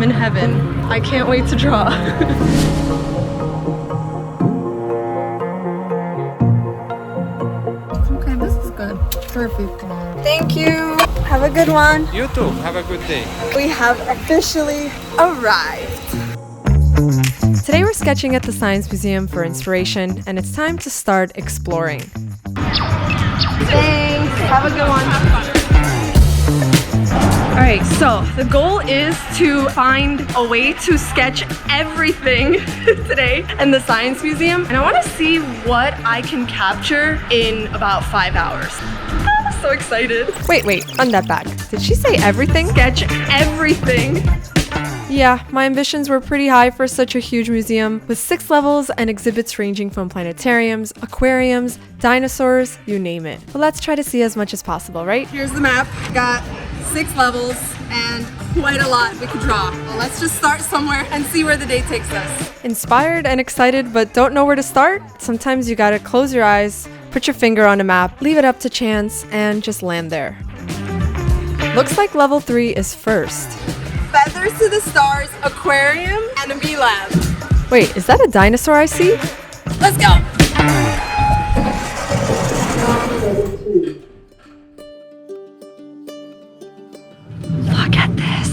I'm in heaven. I can't wait to draw. Okay, this is good. Perfect. Thank you. Have a good one. You too. Have a good day. We have officially arrived. Today we're sketching at the Science Museum for inspiration, and it's time to start exploring. Thanks. Have a good one. Alright, so the goal is to find a way to sketch everything today in the Science Museum, and I want to see what I can capture in about 5 hours. I'm so excited. Wait, run that back. Did she say everything? Sketch everything. Yeah, my ambitions were pretty high for such a huge museum, with 6 levels and exhibits ranging from planetariums, aquariums, dinosaurs, you name it. But let's try to see as much as possible, right? Here's the map. Got 6 levels and quite a lot we could draw. Well, let's just start somewhere and see where the day takes us. Inspired and excited, but don't know where to start? Sometimes you gotta close your eyes, put your finger on a map, leave it up to chance, and just land there. Looks like level 3 is first. Feathers to the stars, aquarium, and a bee lab. Wait, is that a dinosaur I see? Let's go! Look at this!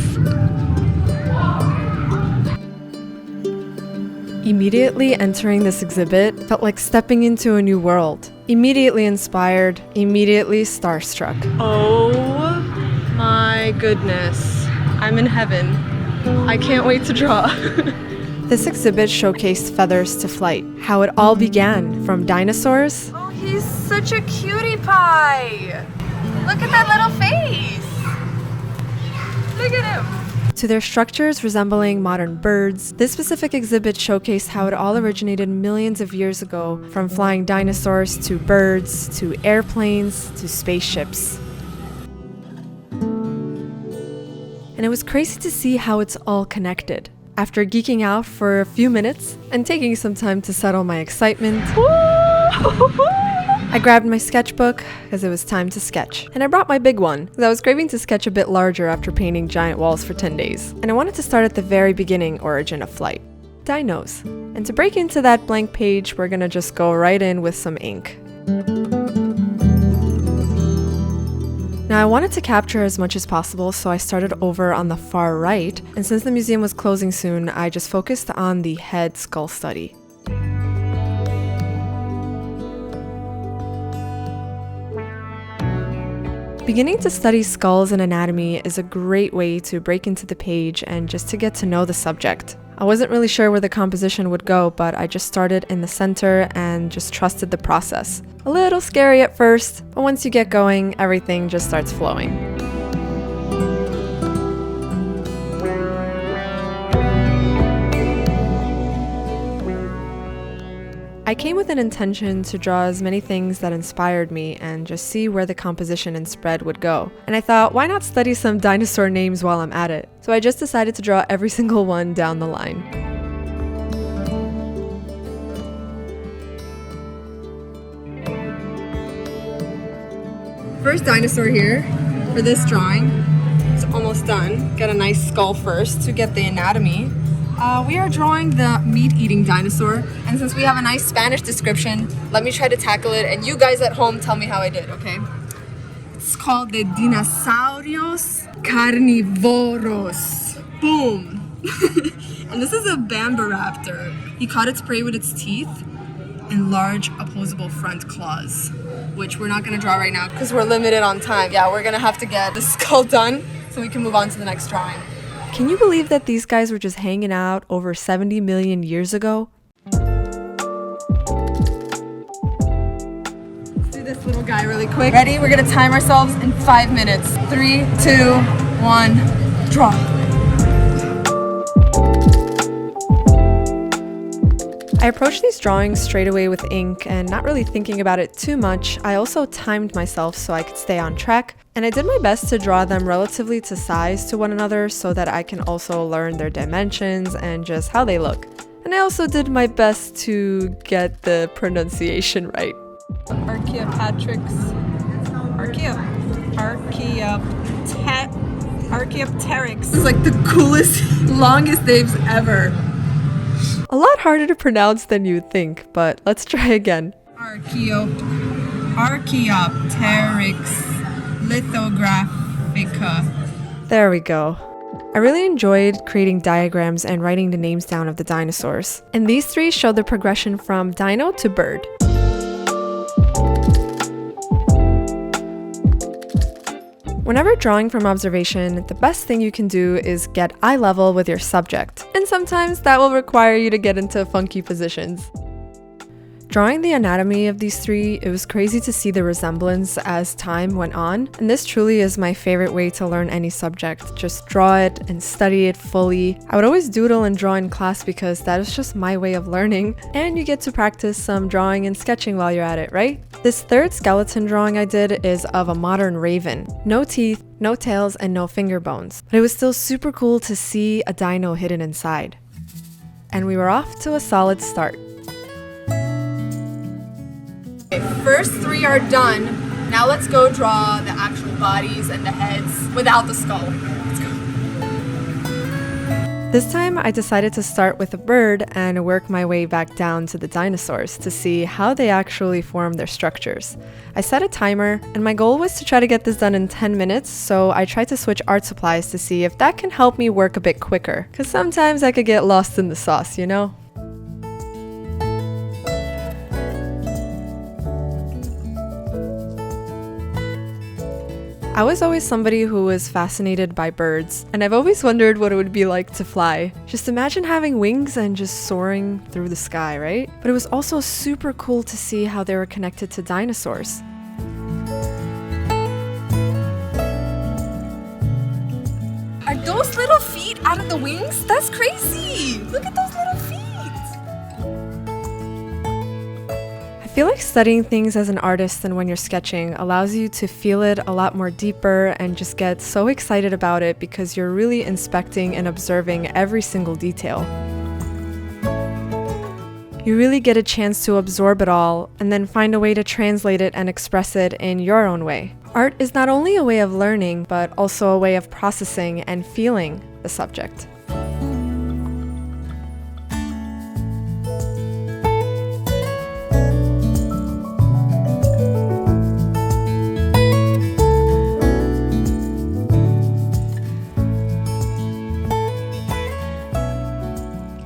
Immediately entering this exhibit felt like stepping into a new world. Immediately inspired, immediately starstruck. Oh my goodness. I'm in heaven. I can't wait to draw. This exhibit showcased feathers to flight, how it all began from dinosaurs. Oh, he's such a cutie pie. Look at that little face. Look at him. To their structures resembling modern birds, this specific exhibit showcased how it all originated millions of years ago, from flying dinosaurs to birds to airplanes to spaceships. And it was crazy to see how it's all connected. After geeking out for a few minutes and taking some time to settle my excitement, I grabbed my sketchbook because it was time to sketch. And I brought my big one because I was craving to sketch a bit larger after painting giant walls for 10 days. And I wanted to start at the very beginning origin of flight, dinos. And to break into that blank page, we're gonna just go right in with some ink. Now I wanted to capture as much as possible, so I started over on the far right, and since the museum was closing soon, I just focused on the head skull study. Beginning to study skulls and anatomy is a great way to break into the page and just to get to know the subject. I wasn't really sure where the composition would go, but I just started in the center and just trusted the process. A little scary at first, but once you get going, everything just starts flowing. I came with an intention to draw as many things that inspired me and just see where the composition and spread would go. And I thought, why not study some dinosaur names while I'm at it? So I just decided to draw every single one down the line. First dinosaur here for this drawing. It's almost done. Got a nice skull first to get the anatomy. We are drawing the meat-eating dinosaur, and since we have a nice Spanish description, let me try to tackle it, and you guys at home tell me how I did, okay? It's called the dinosaurios carnivoros. Boom! And this is a bambaraptor. He caught its prey with its teeth and large opposable front claws, which we're not gonna draw right now because we're limited on time. Yeah, we're gonna have to get the skull done so we can move on to the next drawing. Can you believe that these guys were just hanging out over 70 million years ago? Let's do this little guy really quick. Ready? We're gonna time ourselves in 5 minutes. 3, 2, 1, draw. I approached these drawings straight away with ink and not really thinking about it too much. I also timed myself so I could stay on track, and I did my best to draw them relatively to size to one another so that I can also learn their dimensions and just how they look. And I also did my best to get the pronunciation right. Archaeopteryx. It's like the coolest, longest names ever. A lot harder to pronounce than you'd think, but let's try again. Archaeopteryx lithographica. There we go. I really enjoyed creating diagrams and writing the names down of the dinosaurs. And these three show the progression from dino to bird. Whenever drawing from observation, the best thing you can do is get eye level with your subject. And sometimes that will require you to get into funky positions. Drawing the anatomy of these three, it was crazy to see the resemblance as time went on, and this truly is my favorite way to learn any subject. Just draw it and study it fully. I would always doodle and draw in class because that is just my way of learning, and you get to practice some drawing and sketching while you're at it, right? This third skeleton drawing I did is of a modern raven. No teeth, no tails, and no finger bones. But it was still super cool to see a dino hidden inside. And we were off to a solid start. First three are done. Now let's go draw the actual bodies and the heads without the skull. Let's go. This time I decided to start with a bird and work my way back down to the dinosaurs to see how they actually form their structures. I set a timer and my goal was to try to get this done in 10 minutes, so I tried to switch art supplies to see if that can help me work a bit quicker, because sometimes I could get lost in the sauce, you know? I was always somebody who was fascinated by birds, and I've always wondered what it would be like to fly. Just imagine having wings and just soaring through the sky, right? But it was also super cool to see how they were connected to dinosaurs. Are those little feet out of the wings? That's crazy! Look at those little feet! I feel like studying things as an artist and when you're sketching allows you to feel it a lot more deeper and just get so excited about it because you're really inspecting and observing every single detail. You really get a chance to absorb it all and then find a way to translate it and express it in your own way. Art is not only a way of learning, but also a way of processing and feeling the subject.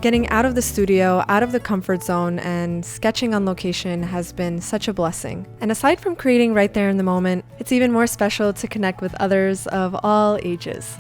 Getting out of the studio, out of the comfort zone, and sketching on location has been such a blessing. And aside from creating right there in the moment, it's even more special to connect with others of all ages.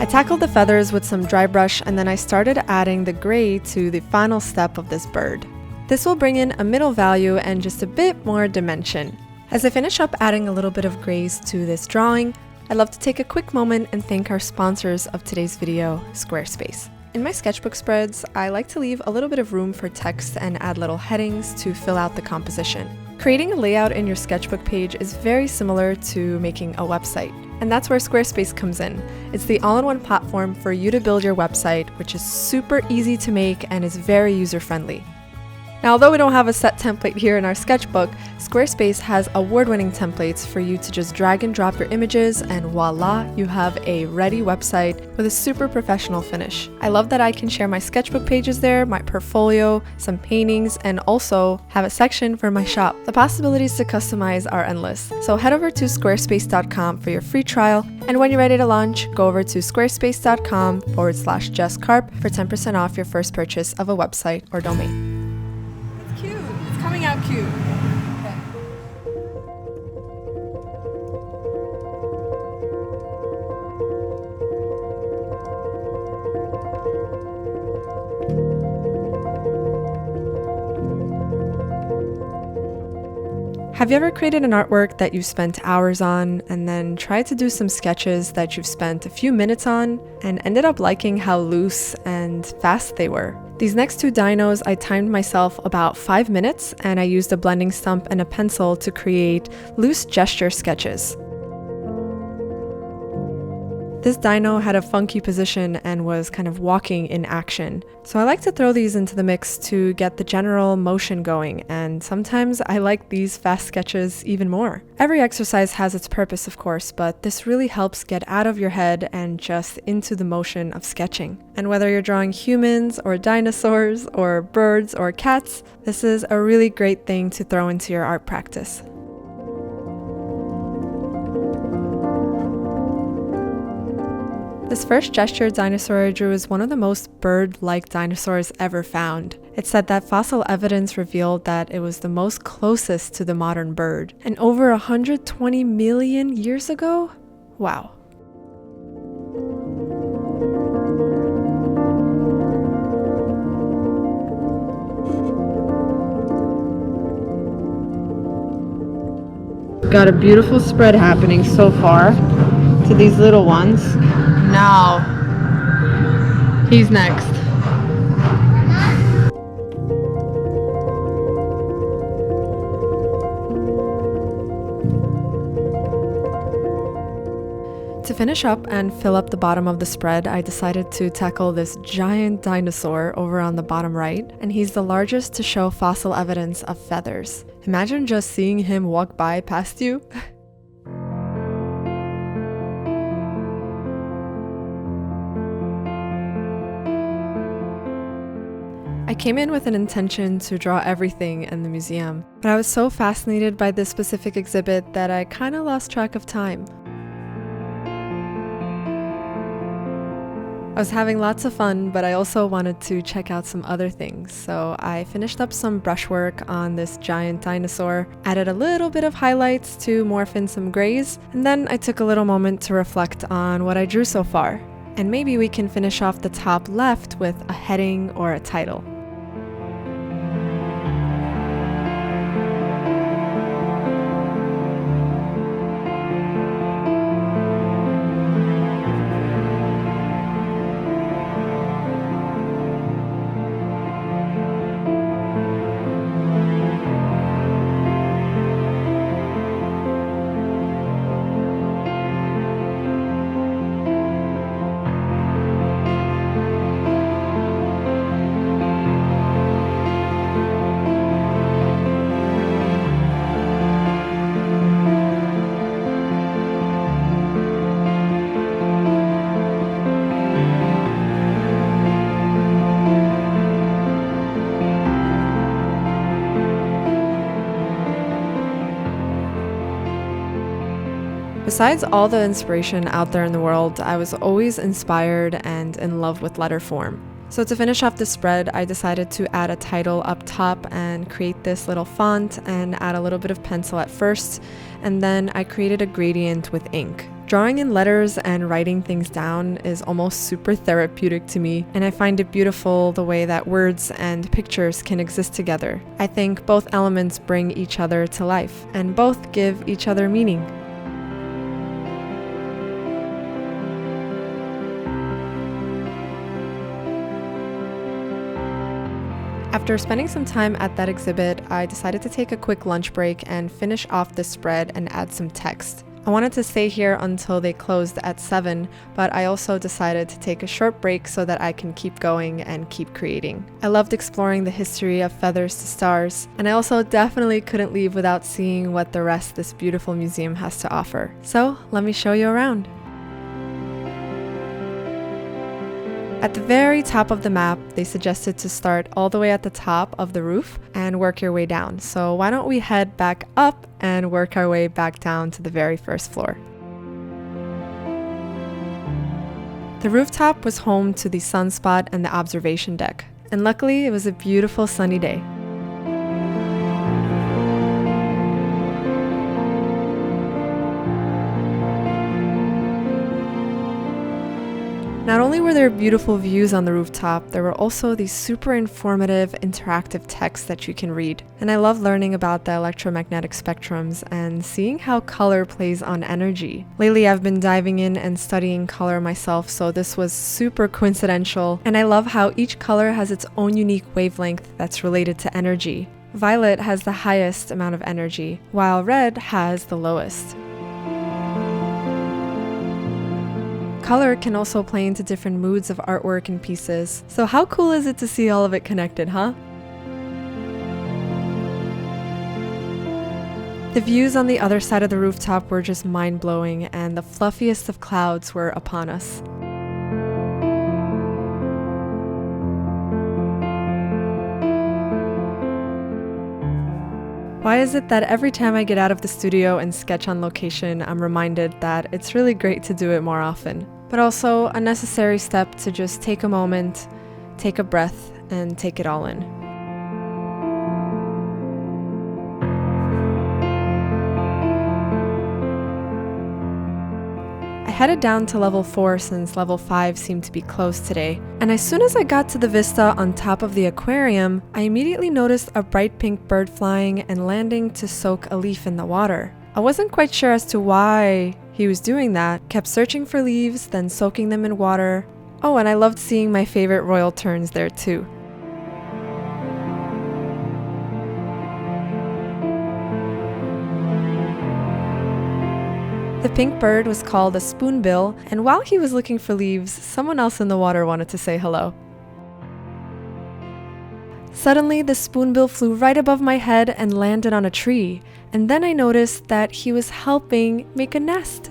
I tackled the feathers with some dry brush and then I started adding the gray to the final step of this bird. This will bring in a middle value and just a bit more dimension. As I finish up adding a little bit of grays to this drawing, I'd love to take a quick moment and thank our sponsors of today's video, Squarespace. In my sketchbook spreads, I like to leave a little bit of room for text and add little headings to fill out the composition. Creating a layout in your sketchbook page is very similar to making a website. And that's where Squarespace comes in. It's the all-in-one platform for you to build your website, which is super easy to make and is very user-friendly. Now, although we don't have a set template here in our sketchbook, Squarespace has award-winning templates for you to just drag and drop your images, and voila, you have a ready website with a super professional finish. I love that I can share my sketchbook pages there, my portfolio, some paintings, and also have a section for my shop. The possibilities to customize are endless. So head over to squarespace.com for your free trial, and when you're ready to launch, go over to squarespace.com/Jess Karp for 10% off your first purchase of a website or domain. Cute. It's coming out cute. Okay. Have you ever created an artwork that you spent hours on and then tried to do some sketches that you've spent a few minutes on and ended up liking how loose and fast they were? These next two dinos, I timed myself about 5 minutes and I used a blending stump and a pencil to create loose gesture sketches. This dino had a funky position and was kind of walking in action. So I like to throw these into the mix to get the general motion going, and sometimes I like these fast sketches even more. Every exercise has its purpose, of course, but this really helps get out of your head and just into the motion of sketching. And whether you're drawing humans or dinosaurs or birds or cats, this is a really great thing to throw into your art practice. This first gesture dinosaur I drew is one of the most bird-like dinosaurs ever found. It said that fossil evidence revealed that it was the most closest to the modern bird. And over 120 million years ago? Wow. Got a beautiful spread happening so far to these little ones. Now, he's next. To finish up and fill up the bottom of the spread, I decided to tackle this giant dinosaur over on the bottom right, and he's the largest to show fossil evidence of feathers. Imagine just seeing him walk by past you. I came in with an intention to draw everything in the museum, but I was so fascinated by this specific exhibit that I kinda lost track of time. I was having lots of fun, but I also wanted to check out some other things, so I finished up some brushwork on this giant dinosaur, added a little bit of highlights to morph in some grays, and then I took a little moment to reflect on what I drew so far. And maybe we can finish off the top left with a heading or a title. Besides all the inspiration out there in the world, I was always inspired and in love with letter form. So to finish off the spread, I decided to add a title up top and create this little font and add a little bit of pencil at first, and then I created a gradient with ink. Drawing in letters and writing things down is almost super therapeutic to me, and I find it beautiful the way that words and pictures can exist together. I think both elements bring each other to life, and both give each other meaning. After spending some time at that exhibit, I decided to take a quick lunch break and finish off the spread and add some text. I wanted to stay here until they closed at 7, but I also decided to take a short break so that I can keep going and keep creating. I loved exploring the history of feathers to stars, and I also definitely couldn't leave without seeing what the rest this beautiful museum has to offer. So let me show you around. At the very top of the map, they suggested to start all the way at the top of the roof and work your way down. So why don't we head back up and work our way back down to the very first floor. The rooftop was home to the sunspot and the observation deck. And luckily, it was a beautiful sunny day. Not only were there beautiful views on the rooftop, there were also these super informative, interactive texts that you can read. And I love learning about the electromagnetic spectrums and seeing how color plays on energy. Lately, I've been diving in and studying color myself, so this was super coincidental. And I love how each color has its own unique wavelength that's related to energy. Violet has the highest amount of energy, while red has the lowest. color can also play into different moods of artwork and pieces. So how cool is it to see all of it connected, huh? The views on the other side of the rooftop were just mind-blowing, and the fluffiest of clouds were upon us. Why is it that every time I get out of the studio and sketch on location, I'm reminded that it's really great to do it more often, but also a necessary step to just take a moment, take a breath, and take it all in. I headed down to level 4 since level 5 seemed to be closed today, and as soon as I got to the vista on top of the aquarium, I immediately noticed a bright pink bird flying and landing to soak a leaf in the water. I wasn't quite sure as to why he was doing that, kept searching for leaves, then soaking them in water. Oh, and I loved seeing my favorite royal terns there too. The pink bird was called a spoonbill, and while he was looking for leaves, someone else in the water wanted to say hello. Suddenly, the spoonbill flew right above my head and landed on a tree, and then I noticed that he was helping make a nest.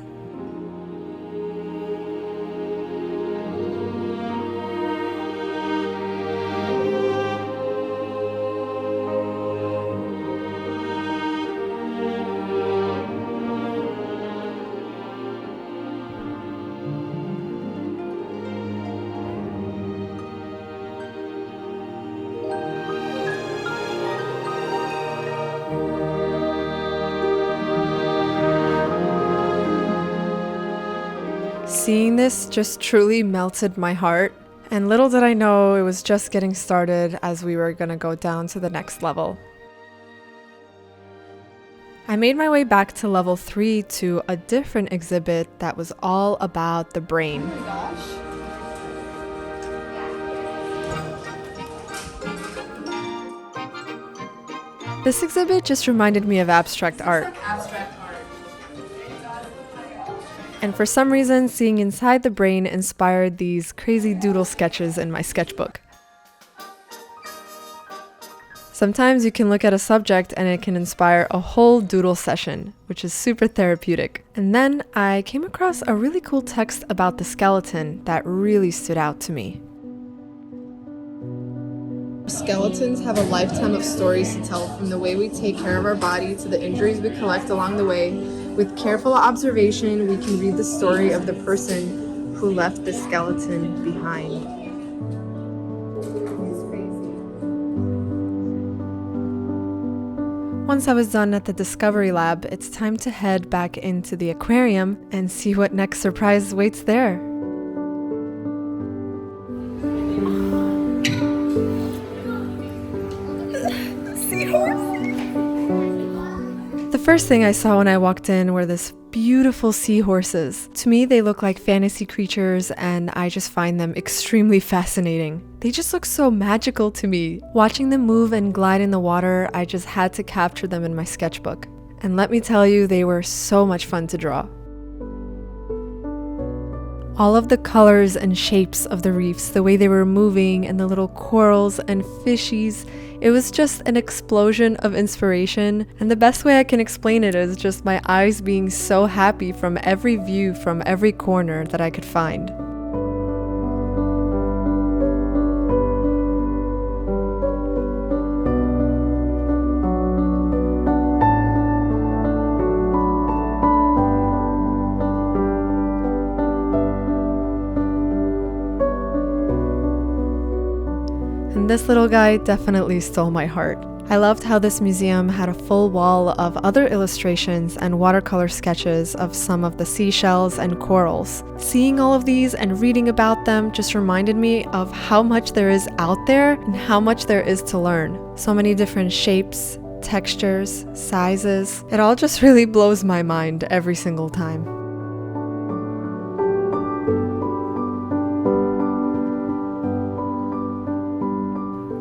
Seeing this just truly melted my heart, and little did I know it was just getting started as we were gonna go down to the next level. I made my way back to level 3 to a different exhibit that was all about the brain. Oh my gosh. This exhibit just reminded me of abstract art. And for some reason, seeing inside the brain inspired these crazy doodle sketches in my sketchbook. Sometimes you can look at a subject and it can inspire a whole doodle session, which is super therapeutic. And then I came across a really cool text about the skeleton that really stood out to me. Skeletons have a lifetime of stories to tell, from the way we take care of our body to the injuries we collect along the way. With careful observation, we can read the story of the person who left the skeleton behind. Once I was done at the Discovery Lab, it's time to head back into the aquarium and see what next surprise waits there. The first thing I saw when I walked in were this beautiful seahorses. To me, they look like fantasy creatures, and I just find them extremely fascinating. They just look so magical to me. Watching them move and glide in the water, I just had to capture them in my sketchbook. And let me tell you, they were so much fun to draw. All of the colors and shapes of the reefs, the way they were moving, and the little corals and fishies, it was just an explosion of inspiration. And the best way I can explain it is just my eyes being so happy from every view, from every corner that I could find. And this little guy definitely stole my heart. I loved how this museum had a full wall of other illustrations and watercolor sketches of some of the seashells and corals. Seeing all of these and reading about them just reminded me of how much there is out there and how much there is to learn. So many different shapes, textures, sizes. It all just really blows my mind every single time.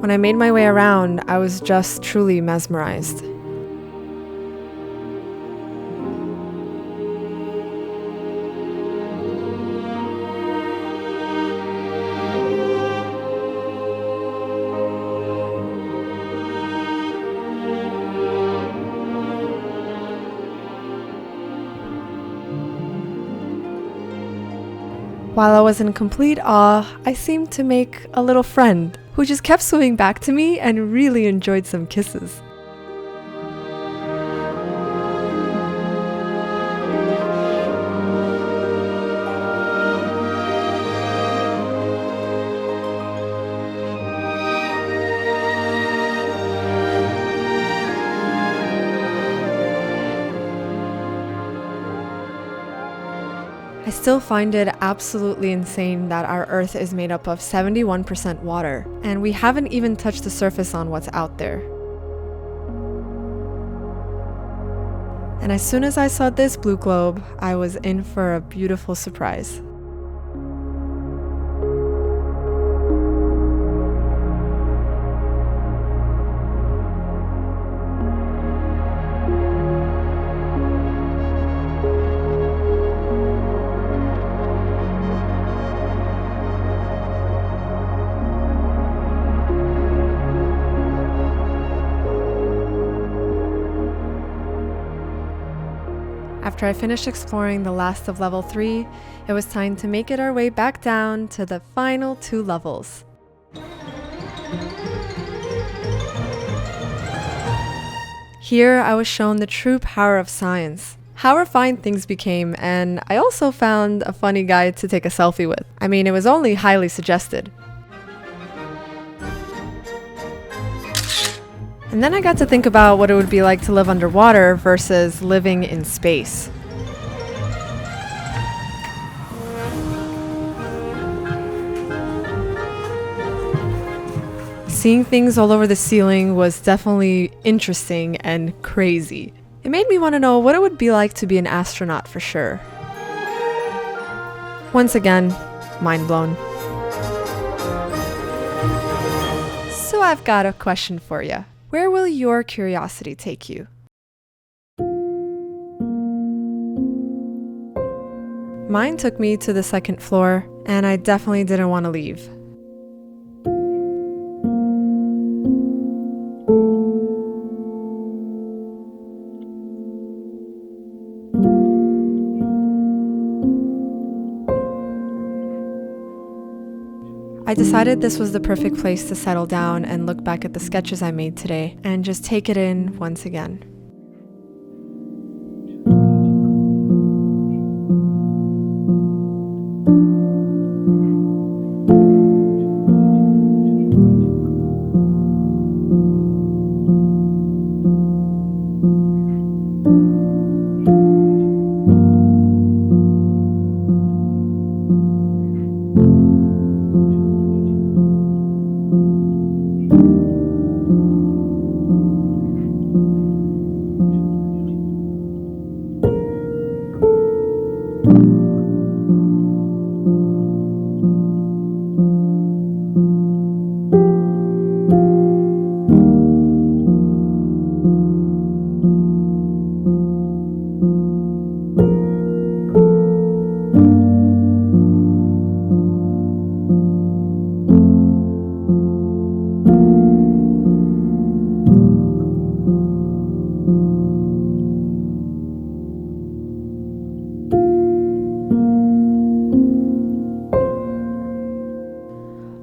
When I made my way around, I was just truly mesmerized. While I was in complete awe, I seemed to make a little friend who just kept swimming back to me and really enjoyed some kisses. I still find it absolutely insane that our Earth is made up of 71% water, and we haven't even touched the surface on what's out there. And as soon as I saw this blue globe, I was in for a beautiful surprise. After I finished exploring the last of level 3, it was time to make it our way back down to the final 2 levels. Here I was shown the true power of science, how refined things became, and I also found a funny guy to take a selfie with. I mean, it was only highly suggested. And then I got to think about what it would be like to live underwater versus living in space. Seeing things all over the ceiling was definitely interesting and crazy. It made me want to know what it would be like to be an astronaut for sure. Once again, mind blown. So I've got a question for you. Where will your curiosity take you? Mine took me to the 2nd floor, and I definitely didn't want to leave. I decided this was the perfect place to settle down and look back at the sketches I made today and just take it in once again.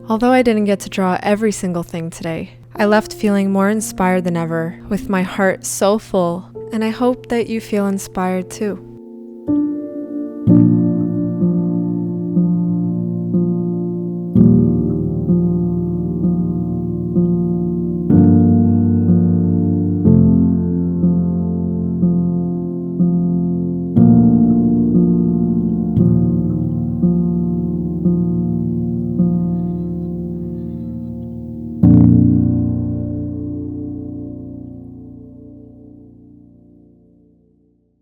Although I didn't get to draw every single thing today, I left feeling more inspired than ever, with my heart so full, and I hope that you feel inspired too.